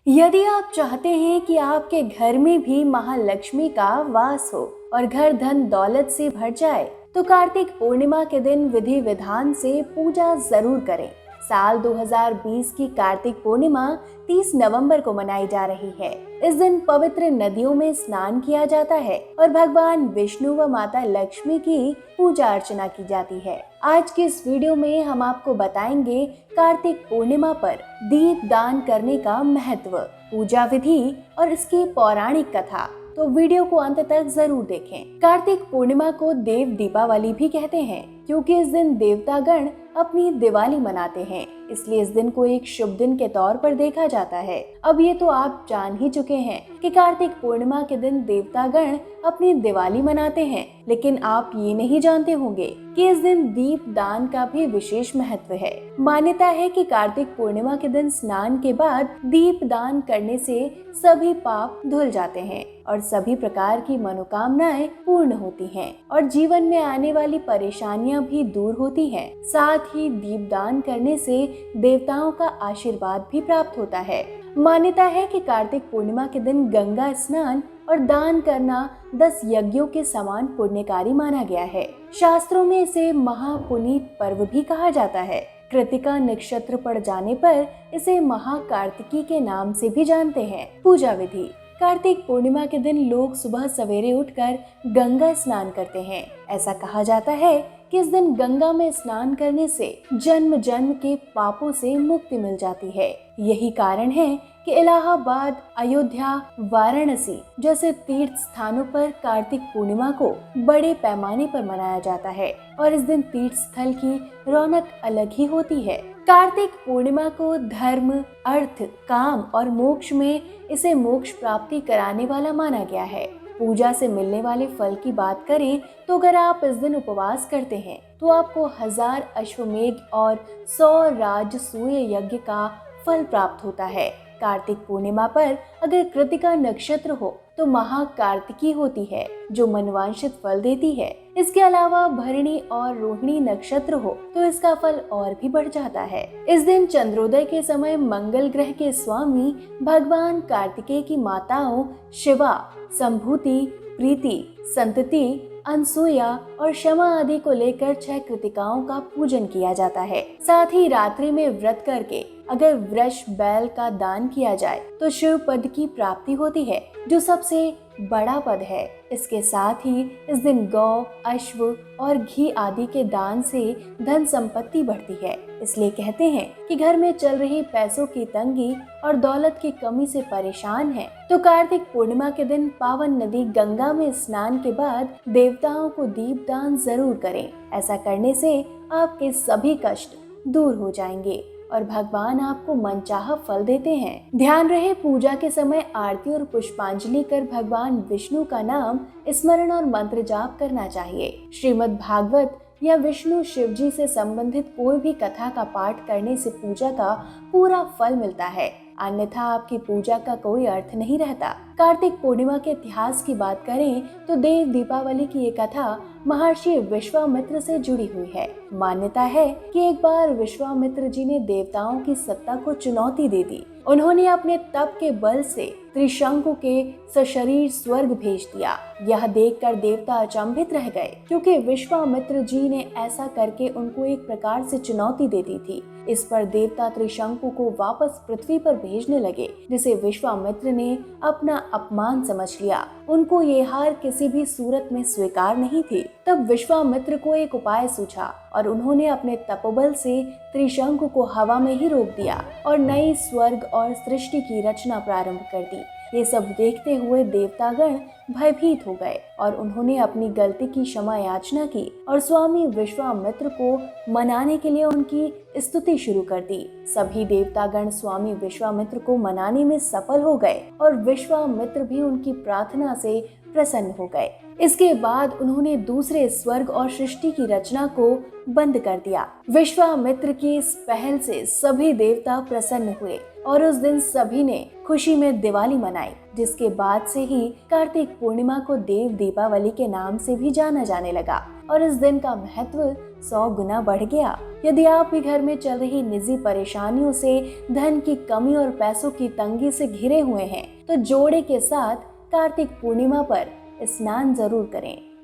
यदि आप चाहते हैं कि आपके घर में भी महालक्ष्मी का वास हो और घर धन दौलत से भर जाए, तो कार्तिक पूर्णिमा के दिन विधि विधान से पूजा जरूर करें। साल 2020 की कार्तिक पूर्णिमा 30 नवंबर को मनाई जा रही है। इस दिन पवित्र नदियों में स्नान किया जाता है और भगवान विष्णु व माता लक्ष्मी की पूजा अर्चना की जाती है। आज के इस वीडियो में हम आपको बताएंगे कार्तिक पूर्णिमा पर दीप दान करने का महत्व, पूजा विधि और इसकी पौराणिक कथा। तो वीडियो को अंत तक जरूर देखें। कार्तिक पूर्णिमा को देव दीपावली भी कहते हैं, क्योंकि इस दिन देवतागण अपनी दिवाली मनाते हैं, इसलिए इस दिन को एक शुभ दिन के तौर पर देखा जाता है। अब ये तो आप जान ही चुके हैं कि कार्तिक पूर्णिमा के दिन देवतागण अपनी दिवाली मनाते हैं, लेकिन आप ये नहीं जानते होंगे कि इस दिन दीप दान का भी विशेष महत्व है। मान्यता है कि कार्तिक पूर्णिमा के दिन स्नान के बाद दीप दान करने से सभी पाप धुल जाते हैं और सभी प्रकार की मनोकामनाएं पूर्ण होती हैं और जीवन में आने वाली परेशानियां भी दूर होती हैं। साथ ही दीप दान करने से देवताओं का आशीर्वाद भी प्राप्त होता है। मान्यता है कि कार्तिक पूर्णिमा के दिन गंगा स्नान और दान करना 10 यज्ञों के समान पुण्यकारी माना गया है। शास्त्रों में इसे महापुनीत पर्व भी कहा जाता है। कृतिका नक्षत्र पड़ जाने पर इसे महाकार्तिकी के नाम से भी जानते हैं। पूजा विधि। कार्तिक पूर्णिमा के दिन लोग सुबह सवेरे उठकर गंगा स्नान करते हैं। ऐसा कहा जाता है कि इस दिन गंगा में स्नान करने से जन्म जन्म के पापों से मुक्ति मिल जाती है। यही कारण है कि इलाहाबाद, अयोध्या, वाराणसी जैसे तीर्थ स्थानों पर कार्तिक पूर्णिमा को बड़े पैमाने पर मनाया जाता है और इस दिन तीर्थ स्थल की रौनक अलग ही होती है। कार्तिक पूर्णिमा को धर्म, अर्थ, काम और मोक्ष में इसे मोक्ष प्राप्ति कराने वाला माना गया है। पूजा से मिलने वाले फल की बात करें तो अगर आप इस दिन उपवास करते हैं तो आपको 1000 अश्वमेघ और 100 राजसूय यज्ञ का फल प्राप्त होता है। कार्तिक पूर्णिमा पर अगर कृतिका नक्षत्र हो तो महाकार्तिकी होती है, जो मनवांछित फल देती है। इसके अलावा भरणी और रोहिणी नक्षत्र हो तो इसका फल और भी बढ़ जाता है। इस दिन चंद्रोदय के समय मंगल ग्रह के स्वामी भगवान कार्तिकेय की माताओं शिवा, संभूति, प्रीति, संतति, अनसूया और क्षमा आदि को लेकर 6 कृतिकाओं का पूजन किया जाता है। साथ ही रात्रि में व्रत करके अगर वृष बैल का दान किया जाए तो शिव पद की प्राप्ति होती है, जो सबसे बड़ा पद है। इसके साथ ही इस दिन गौ, अश्व और घी आदि के दान से धन संपत्ति बढ़ती है। इसलिए कहते हैं कि घर में चल रही पैसों की तंगी और दौलत की कमी से परेशान है तो कार्तिक पूर्णिमा के दिन पावन नदी गंगा में स्नान के बाद देवताओं को दीप दान जरूर करें। ऐसा करने से आपके सभी कष्ट दूर हो जाएंगे और भगवान आपको मनचाहा फल देते हैं। ध्यान रहे, पूजा के समय आरती और पुष्पांजलि कर भगवान विष्णु का नाम स्मरण और मंत्र जाप करना चाहिए। श्रीमद् भागवत या विष्णु शिव जी से संबंधित कोई भी कथा का पाठ करने से पूजा का पूरा फल मिलता है, अन्यथा आपकी पूजा का कोई अर्थ नहीं रहता। कार्तिक पूर्णिमा के इतिहास की बात करें तो देव दीपावली की ये कथा महर्षि विश्वामित्र से जुड़ी हुई है। मान्यता है कि एक बार विश्वामित्र जी ने देवताओं की सत्ता को चुनौती दे दी। उन्होंने अपने तप के बल से त्रिशंकु के सशरीर स्वर्ग भेज दिया। यह देखकर देवता अचंभित रह गए, क्योंकि विश्वामित्र जी ने ऐसा करके उनको एक प्रकार से चुनौती दे दी थी। इस पर देवता त्रिशंकु को वापस पृथ्वी पर भेजने लगे, जिसे विश्वामित्र ने अपना अपमान समझ लिया। उनको ये हार किसी भी सूरत में स्वीकार नहीं थी। तब विश्वामित्र को एक उपाय सूझा और उन्होंने अपने तपोबल से त्रिशंकु को हवा में ही रोक दिया और नई स्वर्ग और सृष्टि की रचना प्रारंभ कर दी। ये सब देखते हुए देवतागण भयभीत हो गए और उन्होंने अपनी गलती की क्षमा याचना की और स्वामी विश्वामित्र को मनाने के लिए उनकी स्तुति शुरू कर दी। सभी देवतागण स्वामी विश्वामित्र को मनाने में सफल हो गए और विश्वामित्र भी उनकी प्रार्थना से प्रसन्न हो गए। इसके बाद उन्होंने दूसरे स्वर्ग और सृष्टि की रचना को बंद कर दिया। विश्वामित्र की इस पहल से सभी देवता प्रसन्न हुए और उस दिन सभी ने खुशी में दिवाली मनाई, जिसके बाद से ही कार्तिक पूर्णिमा को देव दीपावली के नाम से भी जाना जाने लगा और इस दिन का महत्व 100 गुना बढ़ गया। यदि आप भी घर में चल रही निजी परेशानियों से, धन की कमी और पैसों की तंगी से घिरे हुए हैं, तो जोड़े के साथ कार्तिक पूर्णिमा पर स्नान जरूर करें।